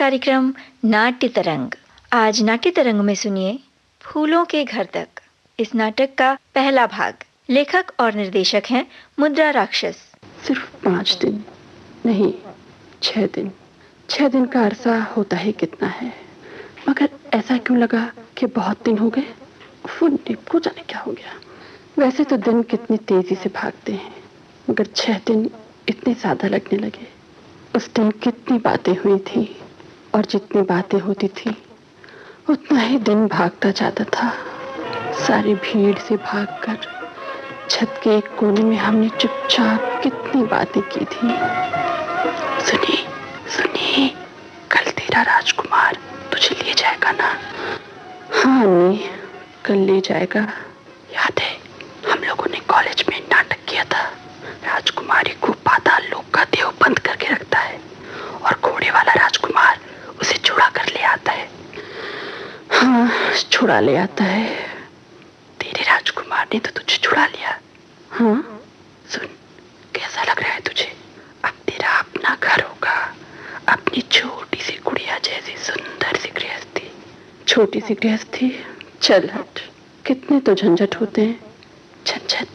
कार्यक्रम नाट्य तरंग। आज नाट्य तरंग में सुनिए फूलों के घर तक। इस नाटक का पहला भाग। लेखक और निर्देशक हैं मुद्रा राक्षस। सिर्फ 5 दिन नहीं, 6 दिन। 6 दिन का अरसा होता ही कितना है, मगर ऐसा क्यों लगा कि बहुत दिन हो गए। वो निपको जाने क्या हो गया। वैसे तो दिन कितनी तेजी से भागते हैं, मगर 6 दिन इतने ज्यादा लगने लगे। उस दिन कितनी बातें हुई थी, और जितनी बातें होती थी उतना ही दिन भागता जाता था। सारी भीड़ से भागकर छत के एक कोने में हमने चुपचाप कितनी बातें की थी। सुनी सुनी, कल तेरा राजकुमार तुझे ले जाएगा ना। हाँ अन्नी, कल ले जाएगा। याद है हम लोगों ने कॉलेज में नाटक किया था। राजकुमारी को पाताल लोक का देव बंद करके रखता है और घोड़े वाला राजकुमार उसे छुड़ा कर ले आता है। हाँ, छुड़ा ले आता है। तेरे राजकुमार ने तो तुझे छुड़ा लिया। हाँ, सुन, कैसा लग रहा है तुझे? अब तेरा अपना घर होगा, अपनी छोटी सी गुड़िया जैसी सुंदर सी गृहस्थी। छोटी सी गृहस्थी? चल हट, कितने तो झंझट होते हैं। झंझट?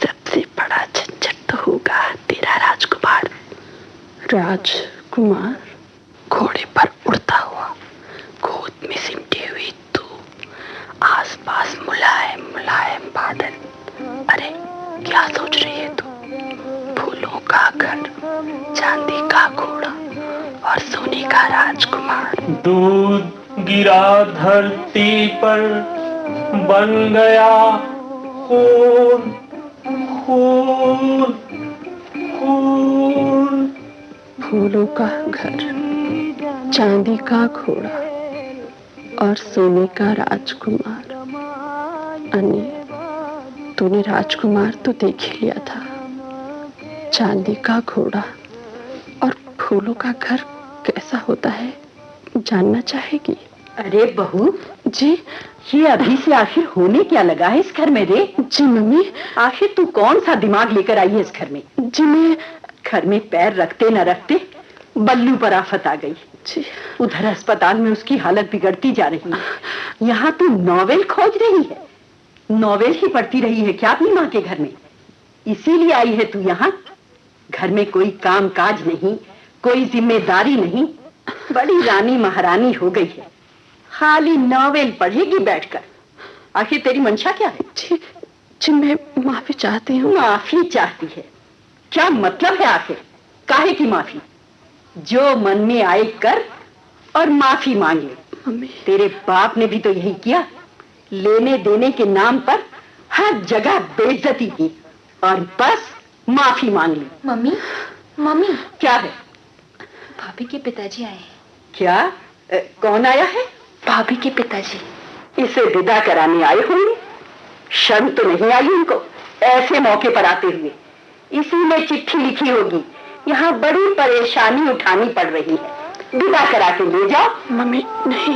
सबसे बड़ा झंझट तो होगा तेरा राजकुमार। राजकुमार? घोड़े पर उड़ता हुआ, गोद में सिमटे हुए तू, आसपास मुलायम मुलायम बादल। अरे क्या सोच रही है तू? फूलों का घर, चांदी का घोड़ा और सोने का राजकुमार। दूध गिरा धरती पर, बन गया खून खून खून। फूलों का घर, चांदी का घोड़ा और सोने का राजकुमार। अन्नी, तूने राजकुमार तो देख ही लिया था। चांदी का घोड़ा और फूलों का घर कैसा होता है, जानना चाहेगी? अरे बहू जी? ये अभी से आखिर होने क्या लगा है इस घर में रे? जी मम्मी। आखिर तू कौन सा दिमाग लेकर आई है इस घर में? जी मैं... घर में पैर रखते न रखते बल्लू पर आफत आ गई। जी। उधर अस्पताल में उसकी हालत बिगड़ती जा रही है, यहाँ तू नॉवेल खोज रही है। नॉवेल ही पढ़ती रही है क्या अपनी माँ के घर में? इसीलिए आई है तू यहाँ? घर में कोई काम काज नहीं, कोई जिम्मेदारी नहीं, बड़ी रानी महारानी हो गई है, खाली नॉवेल पढ़ेगी बैठकर। आखिर तेरी मंशा क्या है? जी जी मैं माफी चाहती हूँ। माफी चाहती है? क्या मतलब है आखिर? काहे की माफी? जो मन में आए कर और माफी मांग ले। मम्मी, तेरे बाप ने भी तो यही किया, लेने देने के नाम पर हर जगह बेइज्जती की और बस माफी मांग ली। मम्मी, मम्मी, क्या है? भाभी के पिताजी आए हैं। क्या? कौन आया है? भाभी के पिताजी। इसे विदा कराने आए होंगे। शर्म तो नहीं आई उनको ऐसे मौके पर आते हुए? इसी में चिट्ठी लिखी होगी, यहाँ बड़ी परेशानी उठानी पड़ रही है, विदा करा के ले जाओ। मम्मी नहीं।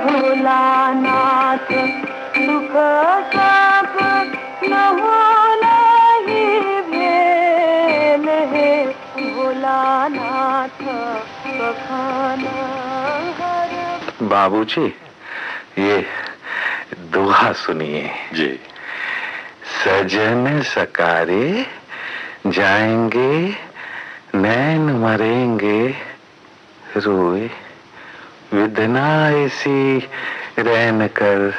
भोलानाथ सुख सब न होना ही भेल है। भोलानाथ बखाना हर। बाबूजी, ये दुआ सुनिए जी। सजन सकारे जाएंगे, नैन मरेंगे रोए, विधना ऐसी रैन कर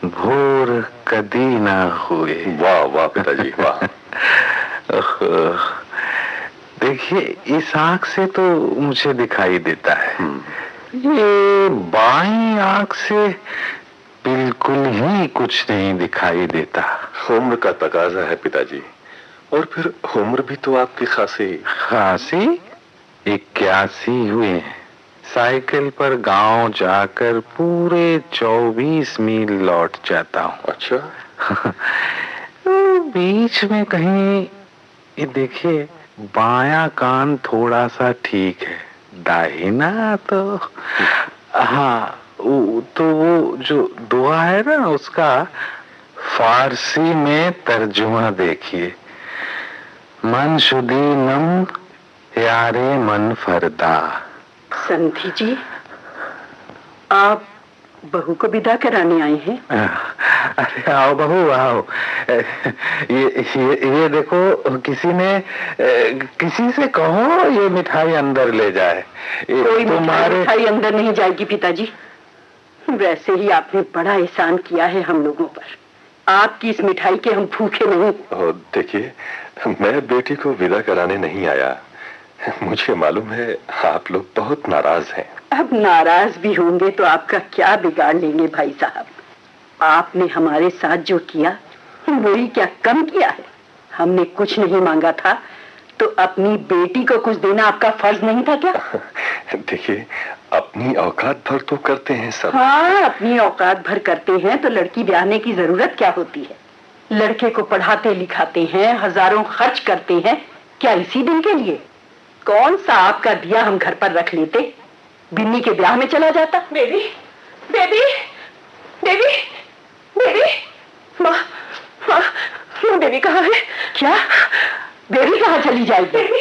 भोर कदी ना हुए। वाह वाह पिताजी वाह। देखिए, इस आंख से तो मुझे दिखाई देता है, ये बाईं आंख से बिल्कुल ही कुछ नहीं दिखाई देता। उम्र का तकाजा है पिताजी, और फिर उम्र भी तो आपकी खासी 81 हुए हैं। साइकिल पर गांव जाकर पूरे 24 मील लौट जाता हूँ। अच्छा। बीच में कहीं ये देखिए, बायां कान थोड़ा सा ठीक है, दाहिना तो हाँ, तो वो जो दुआ है ना, उसका फारसी में तर्जुमा देखिए। मन शुद्धि नम यारे मन फरदा। संधि जी, आप बहू को विदा कराने आए हैं? अरे आओ बहू आओ। ये देखो, किसी ने किसी से कहो ये मिठाई अंदर ले जाए। कोई मिठाई अंदर नहीं जाएगी पिताजी। वैसे ही आपने बड़ा एहसान किया है हम लोगों पर। आपकी इस मिठाई के हम भूखे नहीं। देखिए, मैं बेटी को विदा कराने नहीं आया। मुझे मालूम है आप लोग बहुत नाराज हैं। अब नाराज भी होंगे तो आपका क्या बिगाड़ लेंगे भाई साहब। आपने हमारे साथ जो किया वही क्या कम किया है। हमने कुछ नहीं मांगा था तो अपनी बेटी को कुछ देना आपका फर्ज नहीं था क्या? देखिए, अपनी औकात भर तो करते हैं सब। हाँ, अपनी औकात भर करते हैं तो लड़की ब्याहने की जरूरत क्या होती है? लड़के को पढ़ाते लिखाते हैं, हजारों खर्च करते हैं, क्या इसी दिन के लिए? कौन सा आपका दिया हम घर पर रख लेते, बिन्नी के ब्याह में चला जाता। बेबी बेबी बेबी बेबी, माँ माँ, बेबी कहाँ है? क्या बेबी कहाँ चली जाएगी? बेबी,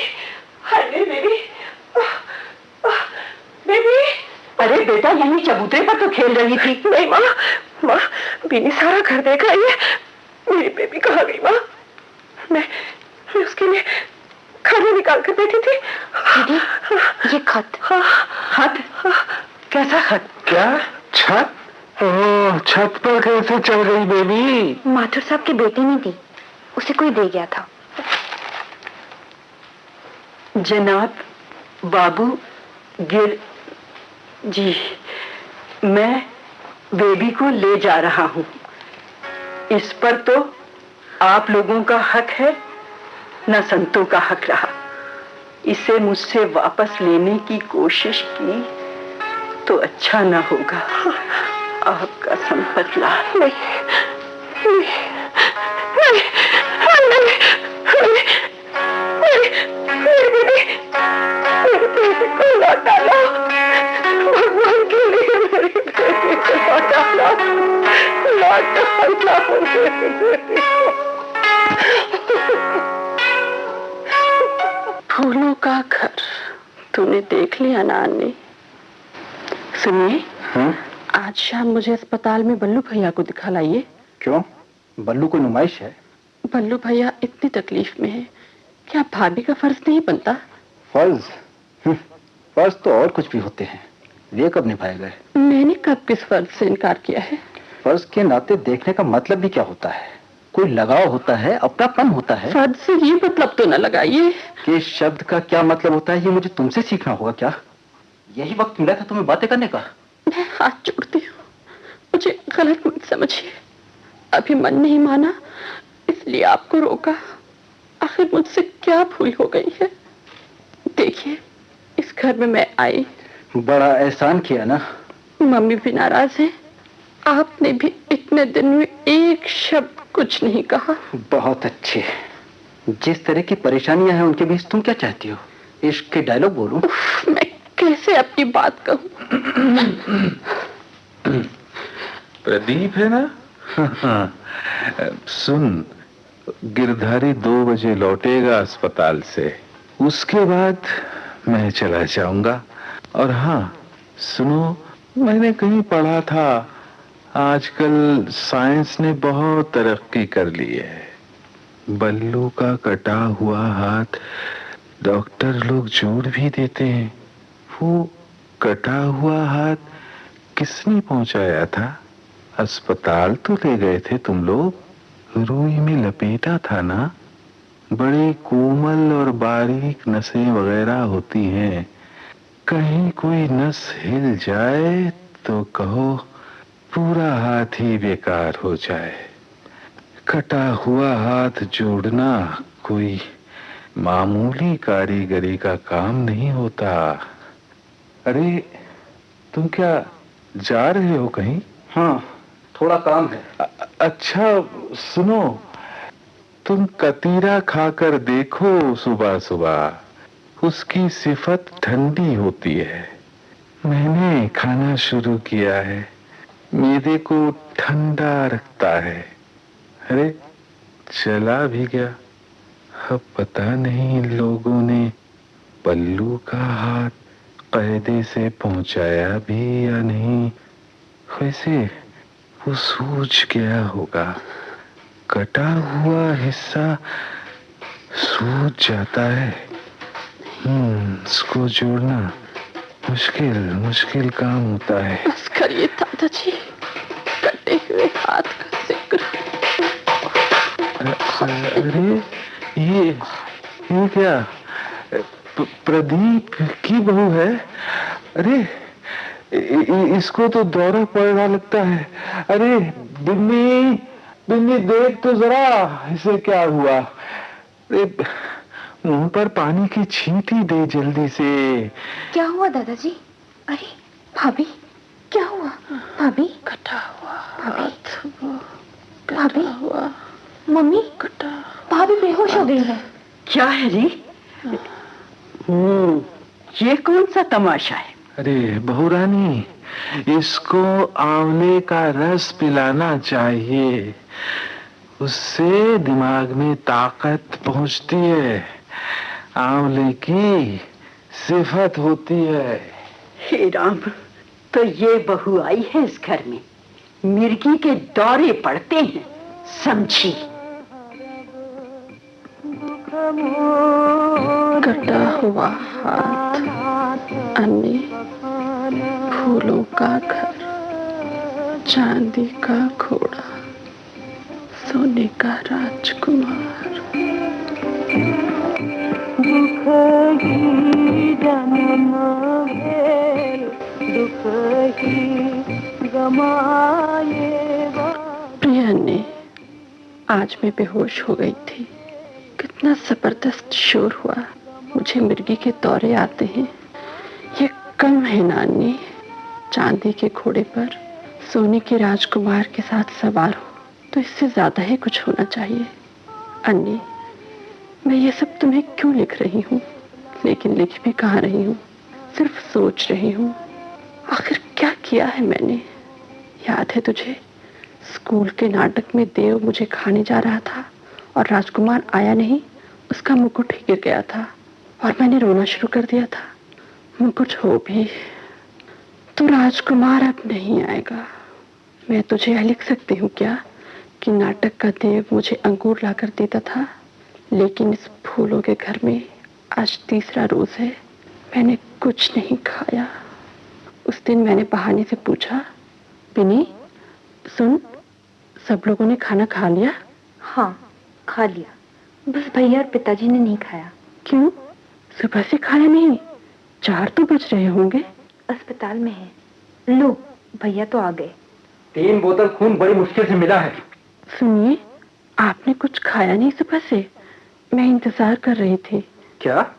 अरे बेबी बेबी। अरे बेटा, यहीं चबूतरे पर तो खेल रही थी। नहीं माँ, माँ बिन्नी सारा घर देखा है। मेरी बेबी कहाँ गई माँ? मैं उसके लिए खाना निकाल कर बैठी थी। दीदी, ये खत। खत? कैसा खत? क्या छत? ओह, छत पर कैसे चल गई बेबी? माथुर साहब के बेटे ने दी, उसे कोई दे गया था। जनाब बाबू गिर जी, मैं बेबी को ले जा रहा हूँ। इस पर तो आप लोगों का हक है, न संतों का हक रहा। इसे मुझसे वापस लेने की कोशिश की तो अच्छा न होगा। आपका संपत लाल। नहीं, नहीं, नहीं, मेरी बेटी को लौट डालो। भगवान के लिए मेरी बेटी को लौट डालो, लौट डालो मेरी बेटी को। फूलों का घर तूने देख लिया ना अन्नी? सुनिए, आज शाम मुझे अस्पताल में बल्लू भैया को दिखा लाइए। क्यों? बल्लू को नुमाइश है? बल्लू भैया इतनी तकलीफ में है, क्या भाभी का फर्ज नहीं बनता? फर्ज? फर्ज तो और कुछ भी होते हैं, ये कब निभाए गए? मैंने कब किस फर्ज से इनकार किया है? फर्ज के नाते देखने का मतलब भी क्या होता है? कोई लगाव होता है, अपनापन होता है। फर्ज से ये मतलब तो न लगाइए कि इस शब्द का क्या मतलब होता है, ये मुझे तुमसे सीखना होगा क्या? यही वक्त मिला था तुम्हें बातें करने का। मैं हाथ जोड़ती हूँ, मुझे गलत मत समझिए। अभी मन नहीं माना इसलिए आपको रोका। आखिर मुझसे क्या भूल हो गई है? देखिए, इस घर में मैं आई, बड़ा एहसान किया ना। मम्मी भी नाराज है, आपने भी इतने दिन में एक शब्द कुछ नहीं कहा। बहुत अच्छे। जिस तरह की परेशानियां हैं उनके बीच तुम क्या चाहती हो? इश्क के डायलॉग बोलूं? मैं कैसे अपनी बात कहूं? प्रदीप है ना? सुन, गिरधारी 2 बजे लौटेगा अस्पताल से, उसके बाद मैं चला जाऊंगा। और हाँ सुनो, मैंने कहीं पढ़ा था आजकल साइंस ने बहुत तरक्की कर ली है। बल्लू का कटा हुआ हाथ डॉक्टर लोग जोड़ भी देते हैं। वो कटा हुआ हाथ किसने पहुंचाया था? अस्पताल तो ले गए थे तुम लोग, रुई में लपेटा था ना। बड़ी कोमल और बारीक नसें वगैरह होती हैं, कहीं कोई नस हिल जाए तो कहो पूरा हाथ ही बेकार हो जाए। कटा हुआ हाथ जोड़ना कोई मामूली कारीगरी का काम नहीं होता। अरे तुम क्या जा रहे हो कहीं? हाँ, थोड़ा काम है। अच्छा सुनो, तुम कतीरा खाकर देखो सुबह सुबह, उसकी सिफत ठंडी होती है। मैंने खाना शुरू किया है, मैदे को ठंडा रखता है। अरे चला भी गया। अब पता नहीं इन लोगों ने पल्लू का हाथ कायदे से पहुंचाया भी या नहीं। वैसे वो सूझ गया होगा, कटा हुआ हिस्सा सूझ जाता है। इसको जोड़ना मुश्किल काम होता है। बस करिए दादाजी, कटे हुए हाथ का जिक्र। अरे ये क्या प्रदीप की बहू है? अरे इसको तो दौरा पड़ रहा लगता है। अरे बिन्नी बिन्नी देख तो जरा इसे क्या हुआ। अरे मुंह पर पानी की छींटी दे जल्दी से। क्या हुआ दादाजी? अरे भाभी क्या हुआ? भाभी कटा हुआ भाभी भाभी हुआ मम्मी कटा। भाभी बेहोश हो गई है। क्या है जी? ये कौन सा तमाशा है? अरे बहू रानी, इसको आंवले का रस पिलाना चाहिए, उससे दिमाग में ताकत पहुंचती है। आंवले की सिफत होती है। हे राम, तो ये बहू आई है इस घर में, मिर्गी के दौरे पड़ते हैं, समझी? कटा हुआ हाथ, अन्नी, फूलों का घर, चांदी का घोड़ा, सोने का राजकुमार। दुख ही जन्म भेल, दुख ही गमाएगा। प्रिया ने, आज मैं बेहोश हो गई थी। कितना जबरदस्त शोर हुआ। मुझे मिर्गी के दौरे आते हैं। ये कम है नानी, चांदी के घोड़े पर सोने के राजकुमार के साथ सवार हो तो इससे ज्यादा ही कुछ होना चाहिए। अन्नी, मैं ये सब तुम्हें क्यों लिख रही हूँ? लेकिन लिख भी कहाँ रही हूँ, सिर्फ सोच रही हूँ। आखिर क्या किया है मैंने? याद है तुझे, स्कूल के नाटक में देव मुझे खाने जा रहा था और राजकुमार आया नहीं, उसका मुकुट ही गिर गया था और मैंने रोना शुरू कर दिया था। मुकुट हो भी तो राजकुमार अब नहीं आएगा। मैं तुझे यह लिख सकती हूँ क्या कि नाटक का देव मुझे अंगूर ला कर देता था, लेकिन इस फूलों के घर में आज तीसरा रोज है, मैंने कुछ नहीं खाया। उस दिन मैंने बहाने से पूछा, बिनी सुन, सब लोगों ने खाना खा लिया? हाँ खा लिया, बस भैया और पिताजी ने नहीं खाया। क्यों? सुबह से खाया नहीं? 4 तो बज रहे होंगे। अस्पताल में है। लो भैया तो आ गए। 3 बोतल खून बड़ी मुश्किल से मिला है। सुनिए, आपने कुछ खाया नहीं सुबह से? मैं इंतजार कर रही थी। क्या?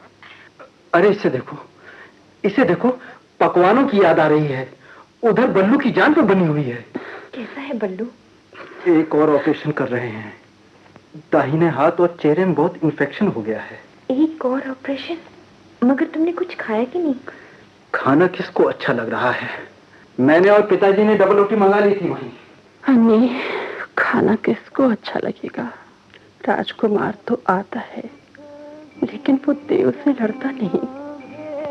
अरे इसे देखो, इसे देखो, पकवानों की याद आ रही है। उधर बल्लू की जान पर बनी हुई है। कैसा है बल्लू? एक और ऑपरेशन कर रहे हैं। दाहिने हाथ और चेहरे में बहुत इन्फेक्शन हो गया है। एक और ऑपरेशन? मगर तुमने कुछ खाया कि नहीं? खाना किसको अच्छा लग रहा है? मैंने और पिताजी ने डबल रोटी मंगा ली थी वहीं। अन्नी, खाना किसको अच्छा लगेगा? राजकुमार तो आता है, लेकिन वो देव से लड़ता नहीं,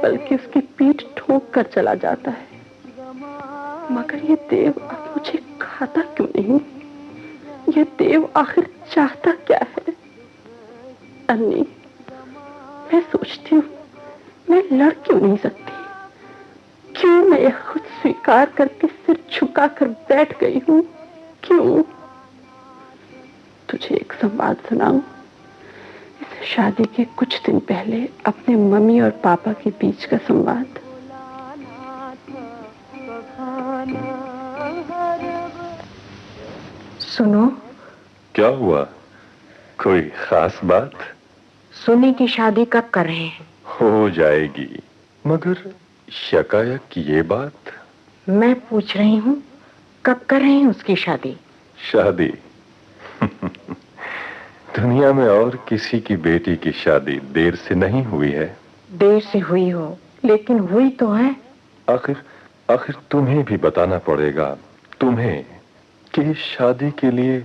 बल्कि उसकी पीठ ठोक कर चला जाता है। मगर ये देव अब मुझे खाता क्यों नहीं? ये देव आखिर चाहता क्या है? अन्नी, मैं सोचती हूँ, मैं लड़ क्यों नहीं सकती? क्यों मैं यह खुद स्वीकार करके सिर झुकाकर बैठ गई हूँ? क्यों? तुझे एक संवाद सुनाऊं? इस शादी के कुछ दिन पहले अपने मम्मी और पापा के बीच का संवाद। सुनो। क्या हुआ? कोई खास बात? सुनी की शादी कब कर रहे हैं? हो जाएगी, मगर शकायक ये बात? मैं पूछ रही हूँ, कब कर रहे हैं उसकी शादी? शादी? दुनिया में और किसी की बेटी की शादी देर से नहीं हुई है। देर से हुई हो, लेकिन हुई तो है। आखिर तुम्हें भी बताना पड़ेगा, तुम्हें, कि शादी के लिए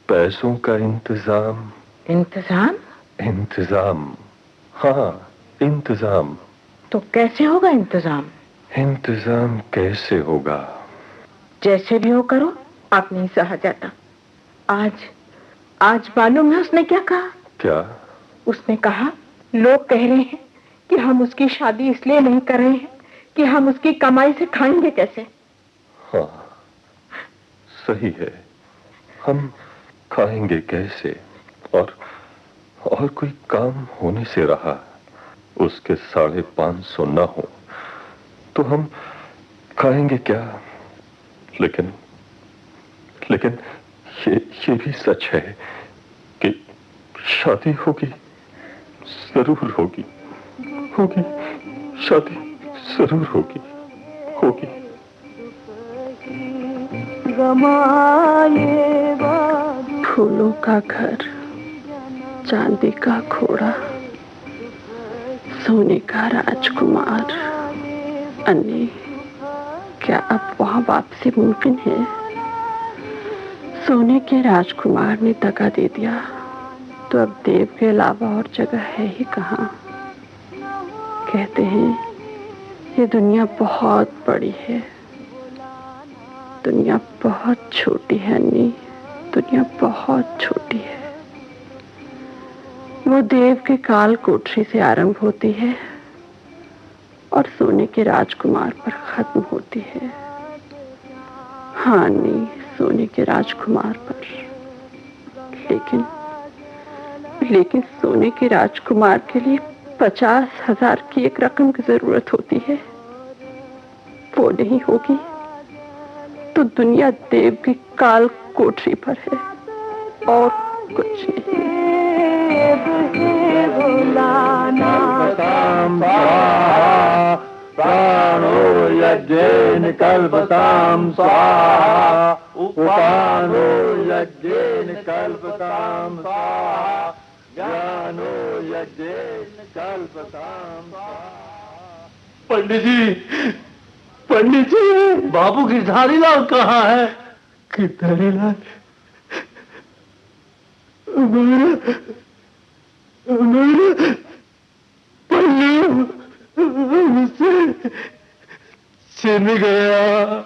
पैसों का इंतजाम। इंतजाम? इंतजाम, हाँ इंतजाम। तो कैसे होगा इंतजाम? इंतजाम कैसे होगा? जैसे भी हो करो, आप नहीं सहा जाता। आज मालूम है उसने क्या कहा? क्या? उसने कहा, लोग कह रहे हैं कि हम उसकी शादी इसलिए नहीं कर रहे हैं कि हम उसकी कमाई से खाएंगे कैसे। हाँ सही है, हम खाएंगे कैसे? और कोई काम होने से रहा उसके 550 न हो तो हम खाएंगे क्या? लेकिन ये भी सच है कि शादी होगी, जरूर होगी, शादी जरूर होगी। फूलों का घर, चांदी का घोड़ा, सोने का राजकुमार। अन्नी, क्या अब वहां वापसी मुमकिन है? सोने के राजकुमार ने दगा दे दिया तो अब देव के अलावा और जगह है ही कहाँ। कहते हैं ये दुनिया बहुत बड़ी है, दुनिया बहुत छोटी है अन्नी, दुनिया बहुत छोटी है। वो देव के काल कोठरी से आरंभ होती है और सोने के राजकुमार पर खत्म होती है। हाँ अन्नी, सोने के राजकुमार पर। लेकिन सोने के राजकुमार के लिए 50,000 की एक रकम की जरूरत होती है। वो नहीं होगी तो दुनिया देव की काल कोठरी पर है और कुछ नहीं। प्राणो यज्ञेन कल्पतां स्वाहा, उपानो यज्ञेन कल्पतां स्वाहा, ज्ञानो यज्ञेन कल्पतां स्वाहा। पंडित जी, बाबू गिरधारी लाल कहाँ है? गिरधारी लाल मेरा पल्लू मुझसे छिन गया।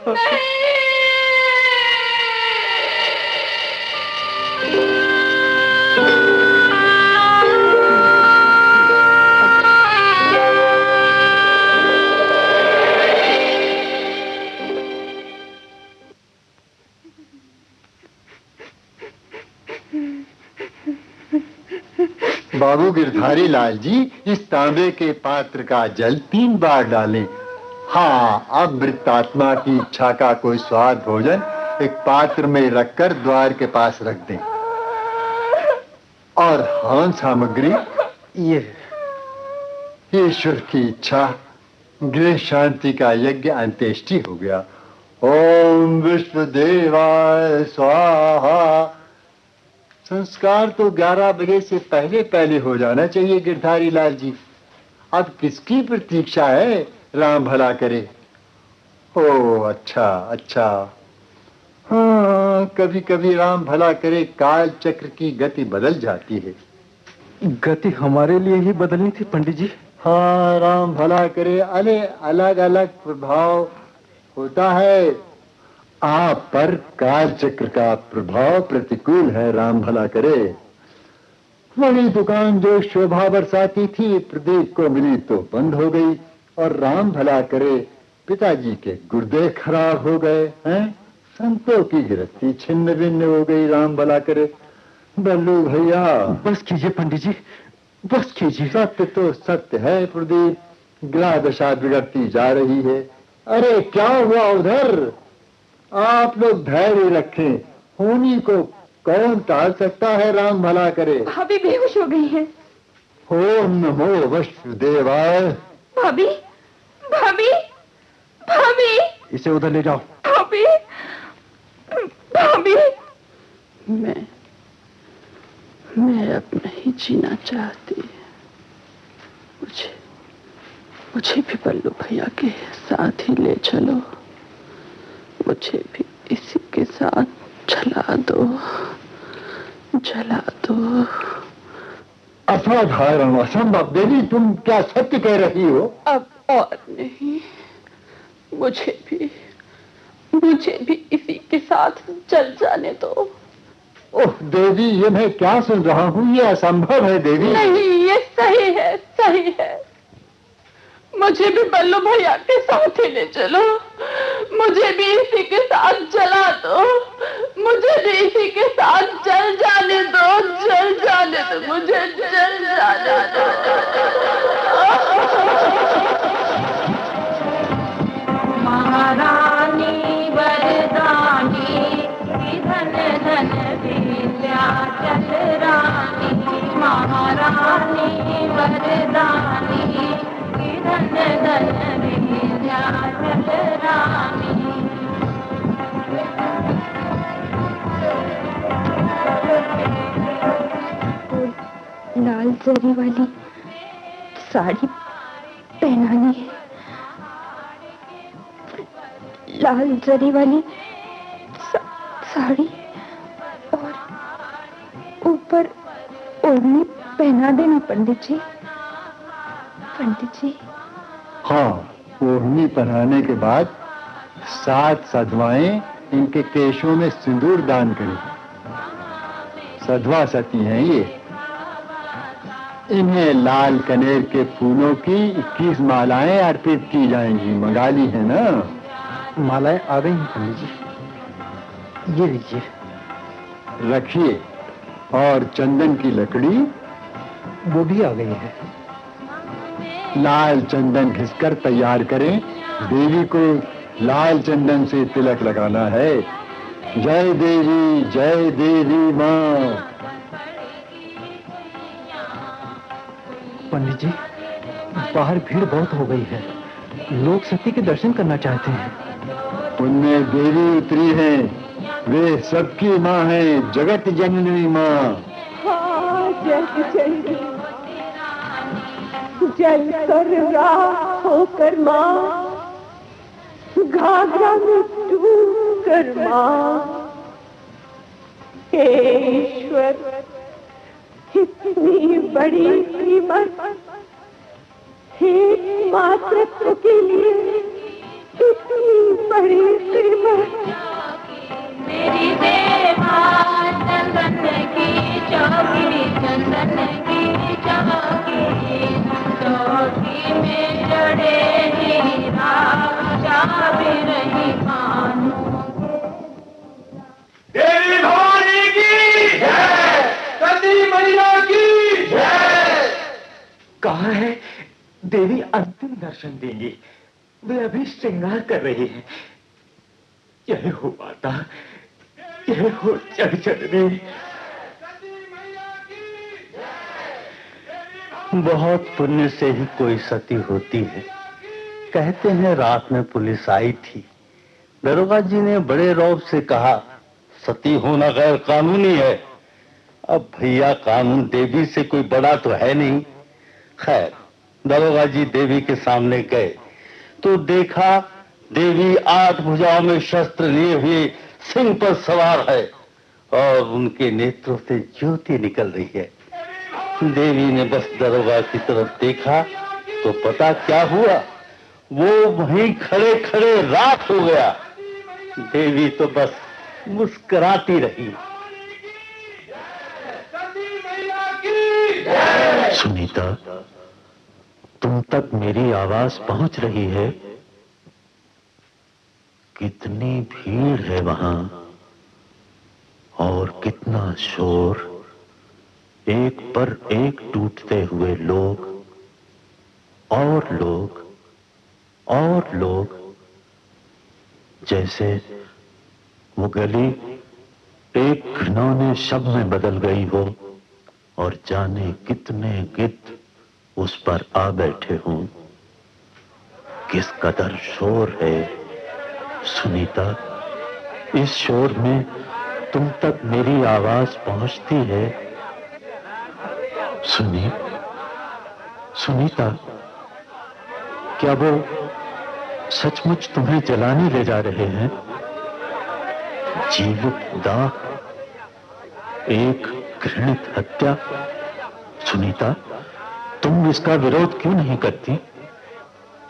बाबू गिरधारी लाल जी, इस तांबे के पात्र का जल 3 बार डालें। हाँ, अब मृतात्मा की इच्छा का कोई स्वाद भोजन एक पात्र में रखकर द्वार के पास रख दें। और हवन सामग्री ये, ईश्वर की इच्छा, गृह शांति का यज्ञ अंत्येष्टि हो गया। ओम विश्वदेवाय स्वाहा। संस्कार तो 11 बजे से पहले हो जाना चाहिए गिरधारी लाल जी। अब किसकी प्रतीक्षा है? राम भला करे। ओ अच्छा। हाँ, कभी कभी राम भला करे काल चक्र की गति बदल जाती है। गति हमारे लिए ही बदलनी थी पंडित जी। हाँ, राम भला करे। अरे अलग अलग प्रभाव होता है। आप पर काल चक्र का प्रभाव प्रतिकूल है, राम भला करे। वही दुकान जो शोभा बरसाती थी प्रदीप को मिली तो बंद हो गई, और राम भला करे पिताजी के गुर्दे खराब हो गए हैं। संतों की गृहस्थी छिन्न भिन्न हो गई, राम भला करे। बल्लू भैया बस कीजिए पंडित जी, बस कीजिए। सत्य तो सत्य है प्रदीप, ग्रह दशा बिगड़ती जा रही है। अरे क्या हुआ उधर? आप लोग धैर्य रखें, होनी को कौन टाल सकता है, राम भला करे। भाभी बेहोश हो गई है। ओम नमो वसुदेवाय। भाभी भाभी भाभी, इसे उधर ले जाओ। भाभी भाभी, मैं अब नहीं जीना चाहती। मुझे भी बल्लू भैया के साथ ही ले चलो। मुझे भी इसी के साथ जला दो। असाधारण, असंभव। देवी, तुम क्या सत्य कह रही हो? अब और नहीं, मुझे भी इसी के साथ चल जाने दो। ओह देवी, ये मैं क्या सुन रहा हूँ? ये असंभव है देवी। नहीं, ये सही है, सही है। मुझे भी बल्लू भैया के साथ ही ले चलो, मुझे भी इसी के साथ जला दो, मुझे भी इसी के साथ जल जाने दो, जल जाने दो, मुझे जल जाने दो। महारानी वरदानी धन धन विंध्याचल रानी, महारानी वरदानी धन धन विंध्याचल रानी। लाल जरी वाली साड़ी पहनानी है, लाल जरी वाली साड़ी और ऊपर ओढ़नी पहना देना पंडित जी। पंडित जी। हाँ, ओढ़नी पहनाने के बाद 7 साधवाएं इनके केशों में सिंदूर दान करें। साधवा सती हैं ये। इन्हें लाल कनेर के फूलों की 21 मालाएं अर्पित की जाएंगी। मंगा ली है ना? मालाएं आ गई हैं पंडित जी, ये लीजिए। रखिए। और चंदन की लकड़ी? वो भी आ गई है। लाल चंदन घिसकर तैयार करें। देवी को लाल चंदन से तिलक लगाना है। जय देवी माँ। पंडित जी, बाहर भीड़ बहुत हो गई है, लोग सती के दर्शन करना चाहते हैं। उनमें देवी उतरी है, वे सबकी माँ है, जगत जननी माँ। हाँ, जग जननी, जल कर राख होकर माँ, घाघरा में डूब कर माँ। हे ईश्वर, इतनी बड़ी कीमत एक मातृत्व के लिए, इतनी बड़ी कीमत। मेरी देवा चंदन की चौकी, चंदन की चौकी, चौकी में जड़े हीरा, चाबी रही मानो। देवी भवानी की जय, सती मैया की जय। कहाँ है देवी? अंतिम दर्शन देंगी, वे अभी श्रृंगार कर रही है। यह हो माता, यह हो जग जननी। बहुत पुण्य से ही कोई सती होती है। कहते हैं रात में पुलिस आई थी, दरोगा जी ने बड़े रौब से कहा सती होना गैर कानूनी है। अब भैया कानून देवी से कोई बड़ा तो है नहीं। खैर, दरोगा जी देवी के सामने गए तो देखा देवी 8 भुजाओं में शस्त्र लिए हुए सिंह पर सवार है और उनके नेत्रों से ज्योति निकल रही है। देवी ने बस दरोगा की तरफ देखा तो पता क्या हुआ, वो वहीं खड़े खड़े राख हो गया। देवी तो बस मुस्कुराती रही। सुनीता, तुम तक मेरी आवाज पहुंच रही है? कितनी भीड़ है वहां और कितना शोर, एक पर एक टूटते हुए लोग और लोग और लोग, जैसे वो गली एक घिनौने शब्द में बदल गई हो और जाने कितने गिद्ध उस पर आ बैठे हों। किस कदर शोर है सुनीता। इस शोर में तुम तक मेरी आवाज पहुंचती है? सुनीता, क्या वो सचमुच तुम्हें जलाने ले जा रहे हैं? जीवित दाह, एक घृणित हत्या, सुनीता, तुम इसका विरोध क्यों नहीं करती?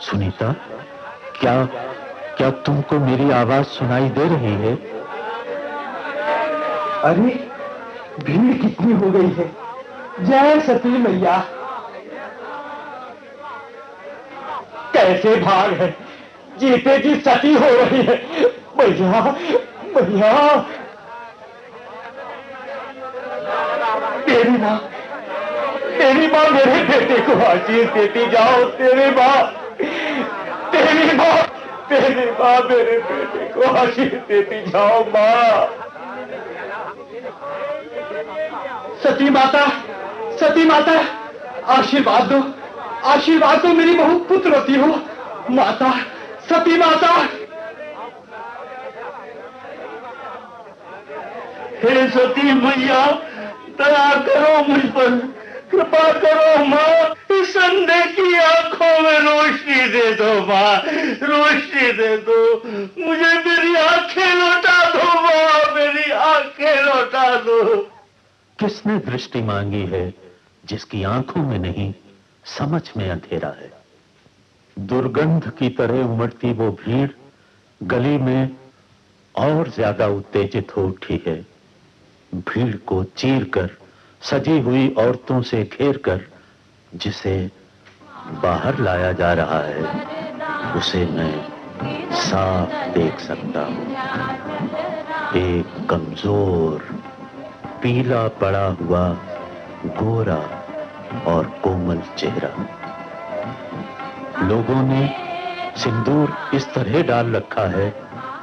सुनीता, क्या क्या तुमको मेरी आवाज सुनाई दे रही है? अरे भीड़ कितनी हो गई है। जय सती मैया। कैसे भाग है, जीते जी सती हो रही है। मैया मैया, तेरी माँ मेरे बेटे को आशीष देती जाओ। तेरी माँ मेरे बेटे को आशीष देती जाओ। माँ, सती माता आशीर्वाद दो मेरी बहू पुत्रवती हो। माता, सती माता। हे सती मैया, दया करो मुझ पर, कृपा करो माँ। इस अंधे की आंखों में रोशनी दे दो माँ, रोशनी दे दो। मुझे मेरी आंखें लौटा दो माँ, मेरी आंखें लौटा दो। किसने दृष्टि मांगी है जिसकी आंखों में नहीं, समझ में अंधेरा है? दुर्गंध की तरह उमड़ती वो भीड़ गली में और ज्यादा उत्तेजित हो उठी है। भीड़ को चीरकर, सजी हुई औरतों से घेरकर जिसे बाहर लाया जा रहा है, उसे मैं साफ देख सकता हूं। एक कमजोर, पीला पड़ा हुआ, गोरा और कोमल चेहरा। लोगों ने सिंदूर इस तरह डाल रखा है,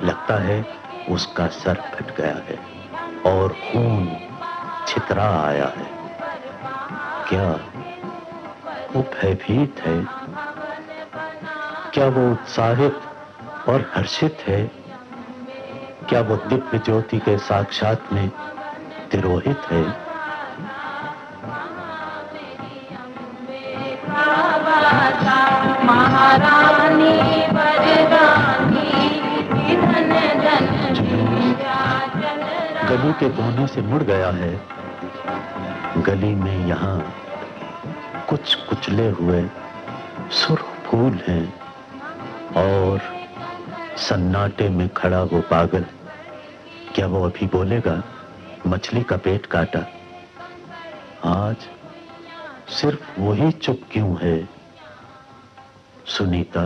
लगता है उसका सर फट गया है और खून छितरा आया है। क्या वो भयभीत है? क्या वो उत्साहित और हर्षित है? क्या वो दिव्य ज्योति के साक्षात में तिरोहित है? महारानी वरदानी धन धन। गली के कोने से मुड़ गया है। गली में यहाँ कुछ कुचले हुए सुर्ख फूल हैं और सन्नाटे में खड़ा वो पागल, क्या वो अभी बोलेगा मछली का पेट काटा? आज सिर्फ वही चुप क्यों है? सुनीता,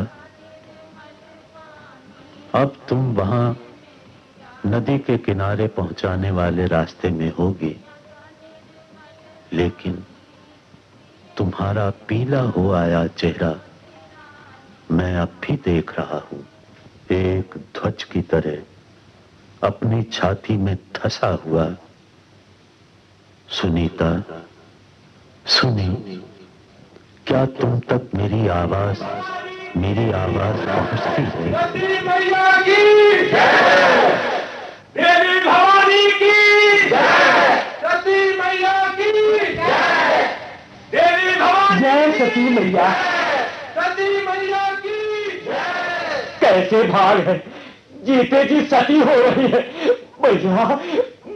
अब तुम वहां नदी के किनारे पहुंचाने वाले रास्ते में होगी, लेकिन तुम्हारा पीला हो आया चेहरा मैं अब भी देख रहा हूं, एक ध्वज की तरह अपनी छाती में धंसा हुआ। सुनीता, सुनी, क्या तुम तक मेरी आवाज पहुंचती है? सती मैया की जय, देवी भवानी की जय, सती मैया की जय, देवी भवानी। जय सती मैया, सती मैया की जय। कैसे भाग है, जीते जी सती हो रही है। मैया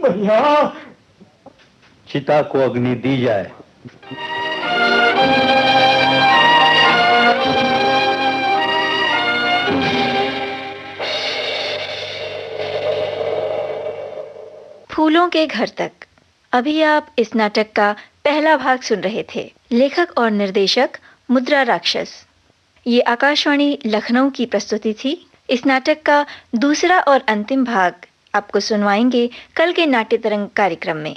मैया, चिता को अग्नि दी जाए। फूलों के घर तक। अभी आप इस नाटक का पहला भाग सुन रहे थे। लेखक और निर्देशक मुद्रा राक्षस। ये आकाशवाणी लखनऊ की प्रस्तुति थी। इस नाटक का दूसरा और अंतिम भाग आपको सुनवाएंगे कल के नाट्य तरंग कार्यक्रम में।